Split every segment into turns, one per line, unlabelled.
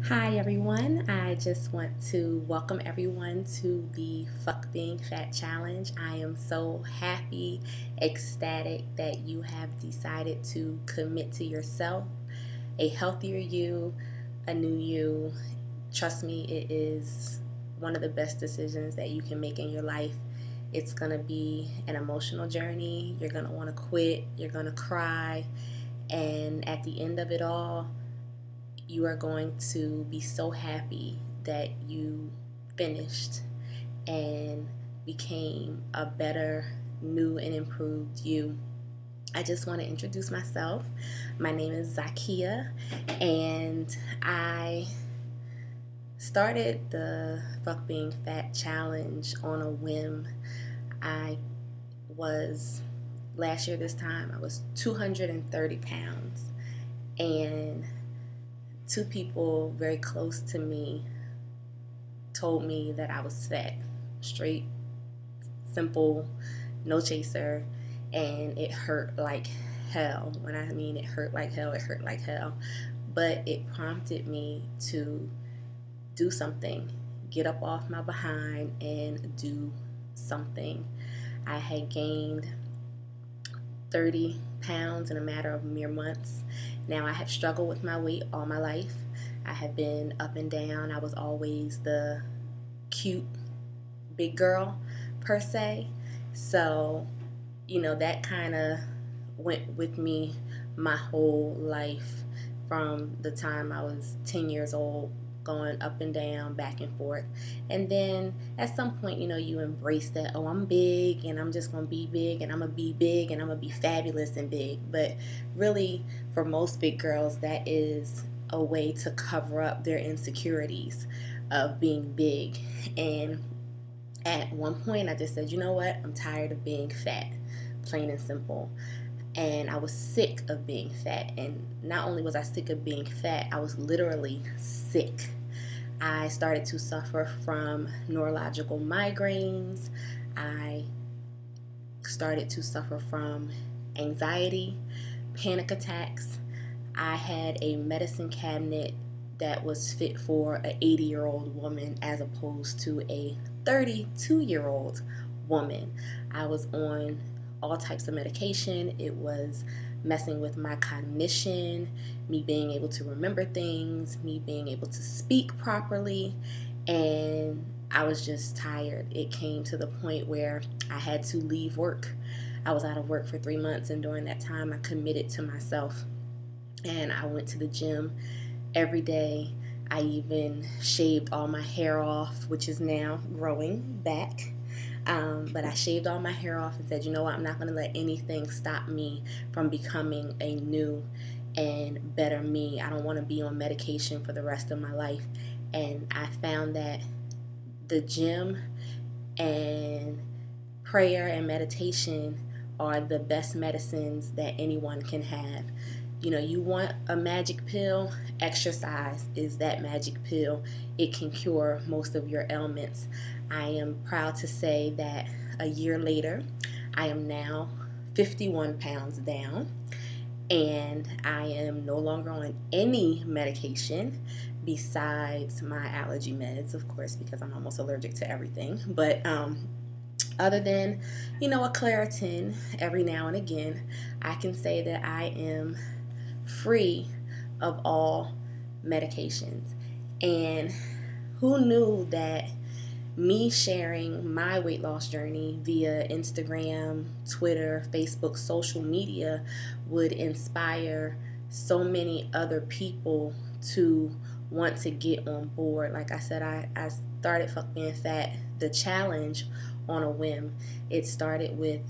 Hi everyone, I just want to welcome everyone to the Fuck Being Fat Challenge. I am so happy, ecstatic that you have decided to commit to yourself, a healthier you, a new you. Trust me, it is one of the best decisions that you can make in your life. It's going to be an emotional journey. You're going to want to quit, you're going to cry, and at the end of it all, you are going to be so happy that you finished and became a better, new, and improved you. I just want to introduce myself. My name is Zakia, and I started the Fuck Being Fat Challenge on a whim. I was, last year this time, I was 230 pounds, and two people very close to me told me that I was fat. Straight, simple, no chaser, and it hurt like hell. When I mean it hurt like hell, it hurt like hell. But it prompted me to do something, get up off my behind and do something. I had gained 30 pounds in a matter of mere months. Now, I have struggled with my weight all my life. I have been up and down. I was always the cute big girl, per se. So, that kind of went with me my whole life from the time I was 10 years old, going up and down, back and forth. And then at some point, you embrace that, oh, I'm big and I'm just going to be big and I'm going to be big and I'm going to be fabulous and big. But really, for most big girls, that is a way to cover up their insecurities of being big. And at one point, I just said, you know what? I'm tired of being fat, plain and simple. And I was sick of being fat. And not only was I sick of being fat, I was literally sick. I started to suffer from neurological migraines. I started to suffer from anxiety, panic attacks. I had a medicine cabinet that was fit for an 80-year-old woman as opposed to a 32-year-old woman. I was on all types of medication. It was messing with my cognition, me being able to remember things, me being able to speak properly, and I was just tired. It came to the point where I had to leave work. I was out of work for 3 months, and during that time, I committed to myself. And I went to the gym every day. I even shaved all my hair off, which is now growing back. But I shaved all my hair off and said, you know what, I'm not going to let anything stop me from becoming a new and better me. I don't want to be on medication for the rest of my life. And I found that the gym and prayer and meditation are the best medicines that anyone can have. You want a magic pill, exercise is that magic pill. It can cure most of your ailments. I am proud to say that a year later, I am now 51 pounds down, and I am no longer on any medication besides my allergy meds, of course, because I'm almost allergic to everything. But other than, a Claritin every now and again, I can say that I am free of all medications. And who knew that me sharing my weight loss journey via Instagram, Twitter, Facebook, social media would inspire so many other people to want to get on board. Like I said, I started Fuck Being Fat, the challenge, on a whim. It started with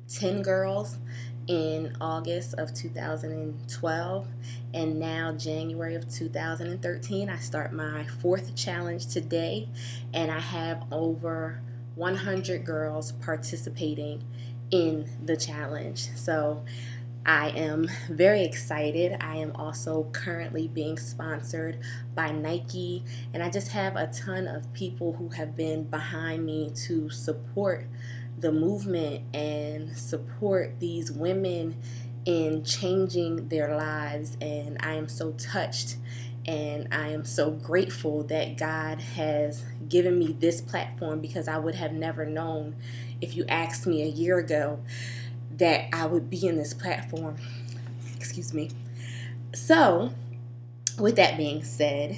10 girls in August of 2012, and now January of 2013 I start my fourth challenge today, and I have over 100 girls participating in the challenge. So I am very excited. I am also currently being sponsored by Nike, and I just have a ton of people who have been behind me to support the movement and support these women in changing their lives. And I am so touched And I am so grateful that God has given me this platform, because I would have never known, if you asked me a year ago, that I would be in this platform. Excuse me. So, with that being said,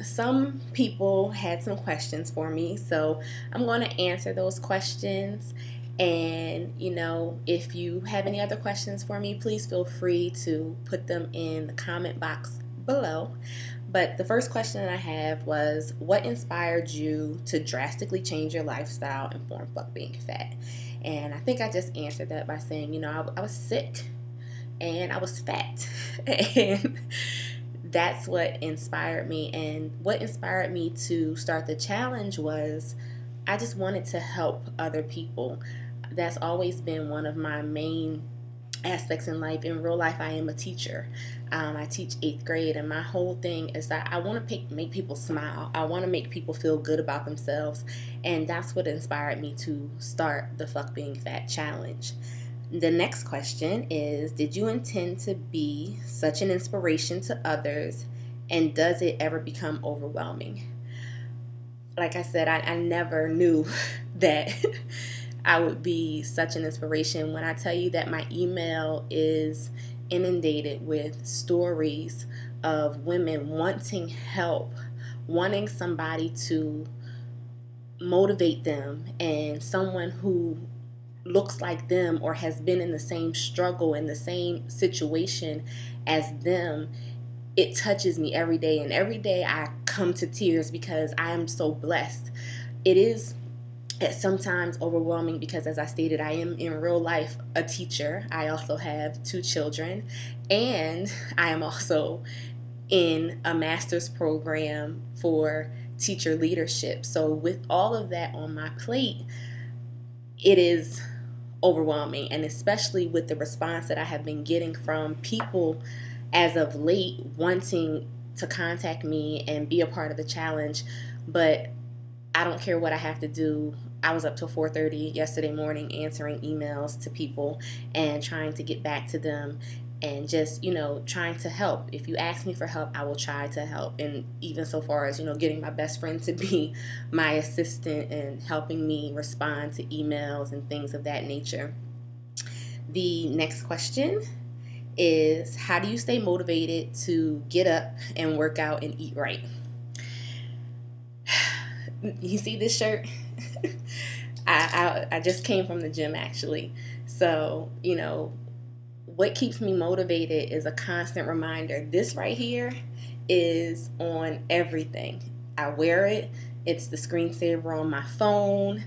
some people had some questions for me, so I'm going to answer those questions. And, if you have any other questions for me, please feel free to put them in the comment box below. But the first question that I have was, what inspired you to drastically change your lifestyle and form Fuck Being Fat? And I think I just answered that by saying, I was sick and I was fat. And that's what inspired me. And what inspired me to start the challenge was I just wanted to help other people. That's always been one of my main aspects in life. In real life, I am a teacher. I teach 8th grade, and my whole thing is that I want to make people smile. I want to make people feel good about themselves, and that's what inspired me to start the Fuck Being Fat challenge. The next question is, did you intend to be such an inspiration to others, and does it ever become overwhelming? Like I said, I never knew that I would be such an inspiration. When I tell you that my email is inundated with stories of women wanting help, wanting somebody to motivate them, and someone who looks like them or has been in the same struggle, in the same situation as them, it touches me every day. And every day I come to tears because I am so blessed. It is sometimes overwhelming because, as I stated, I am in real life a teacher. I also have 2 children, and I am also in a master's program for teacher leadership. So with all of that on my plate, it is overwhelming, and especially with the response that I have been getting from people as of late wanting to contact me and be a part of the challenge. But I don't care what I have to do. I was up till 4:30 yesterday morning answering emails to people and trying to get back to them, and just, trying to help. If you ask me for help, I will try to help. And even so far as, getting my best friend to be my assistant and helping me respond to emails and things of that nature. The next question is, how do you stay motivated to get up and work out and eat right? You see this shirt? I just came from the gym, actually. So, what keeps me motivated is a constant reminder. This right here is on everything. I wear it. It's the screensaver on my phone.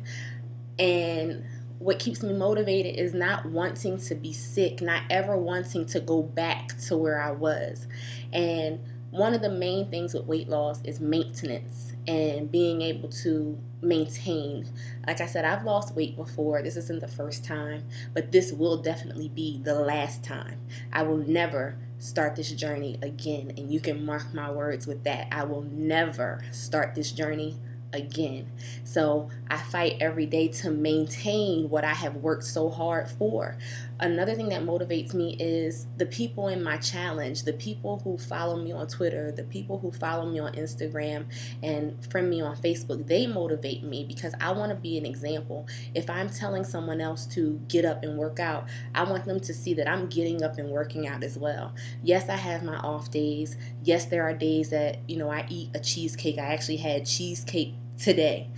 And what keeps me motivated is not wanting to be sick, not ever wanting to go back to where I was. And one of the main things with weight loss is maintenance and being able to maintain. Like I said, I've lost weight before. This isn't the first time, but this will definitely be the last time. I will never start this journey again, and you can mark my words with that. I will never start this journey again. So I fight every day to maintain what I have worked so hard for. Another thing that motivates me is the people in my challenge, the people who follow me on Twitter, the people who follow me on Instagram and friend me on Facebook. They motivate me because I want to be an example. If I'm telling someone else to get up and work out, I want them to see that I'm getting up and working out as well. Yes, I have my off days. Yes, there are days that, I eat a cheesecake. I actually had cheesecake today,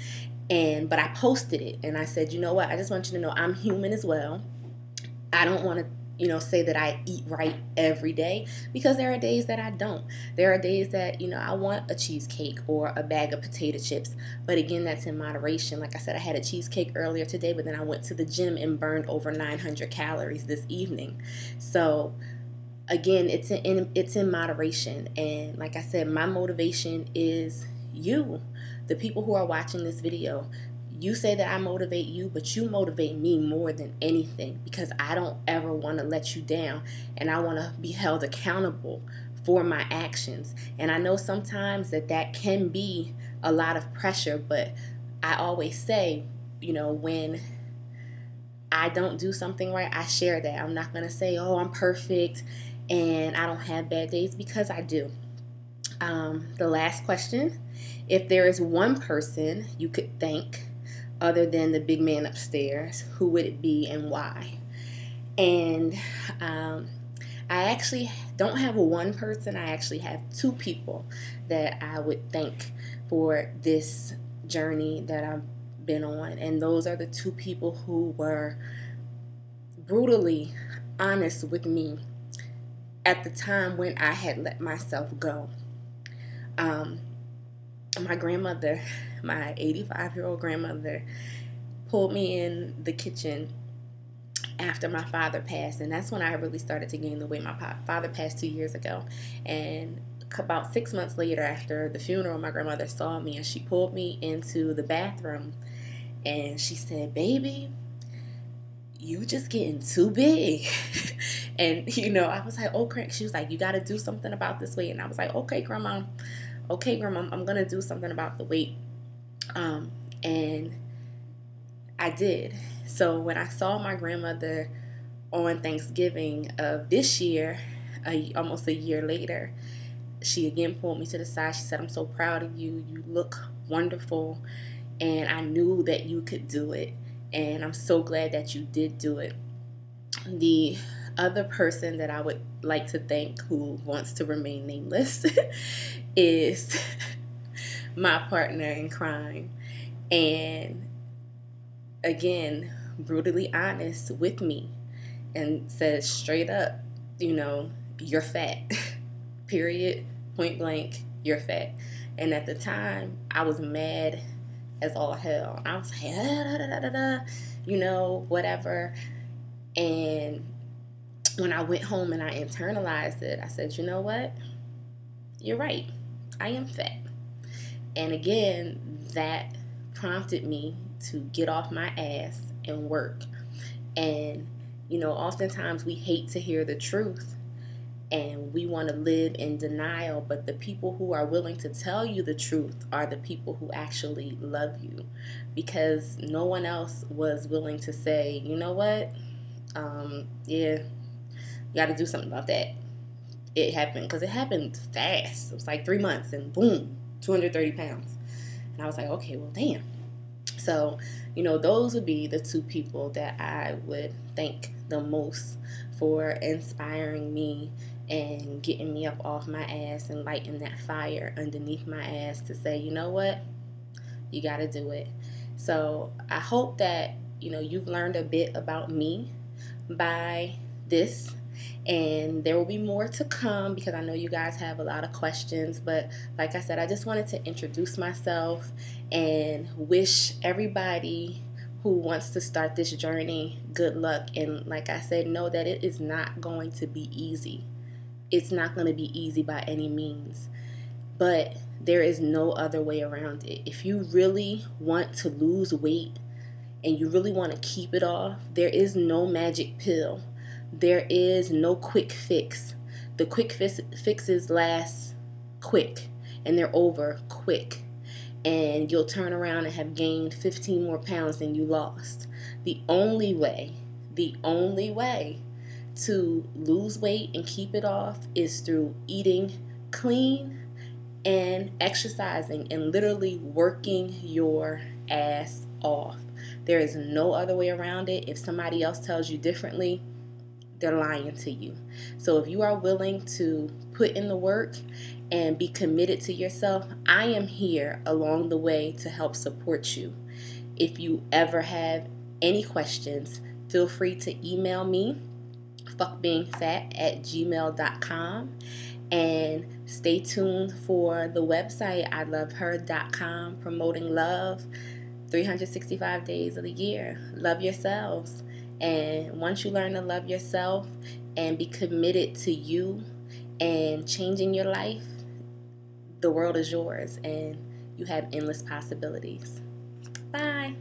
but I posted it and I said, what, I just want you to know I'm human as well. I don't want to say that I eat right every day, because there are days that I don't. There are days that I want a cheesecake or a bag of potato chips, but again, that's in moderation. Like I said, I had a cheesecake earlier today, but then I went to the gym and burned over 900 calories this evening. So again, it's in moderation. And like I said, my motivation is you, the people who are watching this video. You say that I motivate you, but you motivate me more than anything, because I don't ever want to let you down, and I want to be held accountable for my actions. And I know sometimes that can be a lot of pressure, but I always say, when I don't do something right, I share that. I'm not going to say, oh, I'm perfect and I don't have bad days, because I do. The last question: if there is one person you could thank other than the big man upstairs, who would it be and why? And I actually don't have one person. I actually have two people that I would thank for this journey that I've been on. And those are the two people who were brutally honest with me at the time when I had let myself go. My grandmother, my 85-year-old grandmother, pulled me in the kitchen after my father passed, and that's when I really started to gain the weight. My father passed 2 years ago, and about 6 months later, after the funeral, my grandmother saw me and she pulled me into the bathroom and she said, "Baby, you just getting too big." And I was like, "Oh, crap." She was like, "You got to do something about this weight." And I was like, "Okay, grandma, I'm gonna do something about the weight." And I did. So when I saw my grandmother on Thanksgiving of this year, almost a year later, she again pulled me to the side. She said, "I'm so proud of you. You look wonderful. And I knew that you could do it. And I'm so glad that you did do it." The other person that I would like to thank, who wants to remain nameless, is my partner in crime. And again, brutally honest with me and says straight up, "You're fat." Period, point blank, "You're fat." And at the time, I was mad as all hell. I was like, whatever. And when I went home and I internalized it, I said, "You know what? You're right. I am fat." And again, that prompted me to get off my ass and work. And, oftentimes we hate to hear the truth and we want to live in denial, but the people who are willing to tell you the truth are the people who actually love you, because no one else was willing to say, "You know what? Yeah, you got to do something about that." It happened, because it happened fast. It was like 3 months and boom, 230 pounds. And I was like, okay, well, damn. So, those would be the two people that I would thank the most for inspiring me and getting me up off my ass and lighting that fire underneath my ass to say, "You know what? You got to do it." So I hope that, you've learned a bit about me by this. And there will be more to come, because I know you guys have a lot of questions. But like I said, I just wanted to introduce myself and wish everybody who wants to start this journey good luck. And like I said, know that it is not going to be easy. It's not going to be easy by any means. But there is no other way around it. If you really want to lose weight and you really want to keep it off, there is no magic pill. There is no quick fix. The quick fixes last quick, and they're over quick. And you'll turn around and have gained 15 more pounds than you lost. The only way to lose weight and keep it off is through eating clean and exercising and literally working your ass off. There is no other way around it. If somebody else tells you differently, they're lying to you. So if you are willing to put in the work and be committed to yourself, I am here along the way to help support you. If you ever have any questions, feel free to email me, fuckbeingfat@gmail.com. And stay tuned for the website, iloveher.com, promoting love 365 days of the year. Love yourselves. And once you learn to love yourself and be committed to you and changing your life, the world is yours and you have endless possibilities. Bye.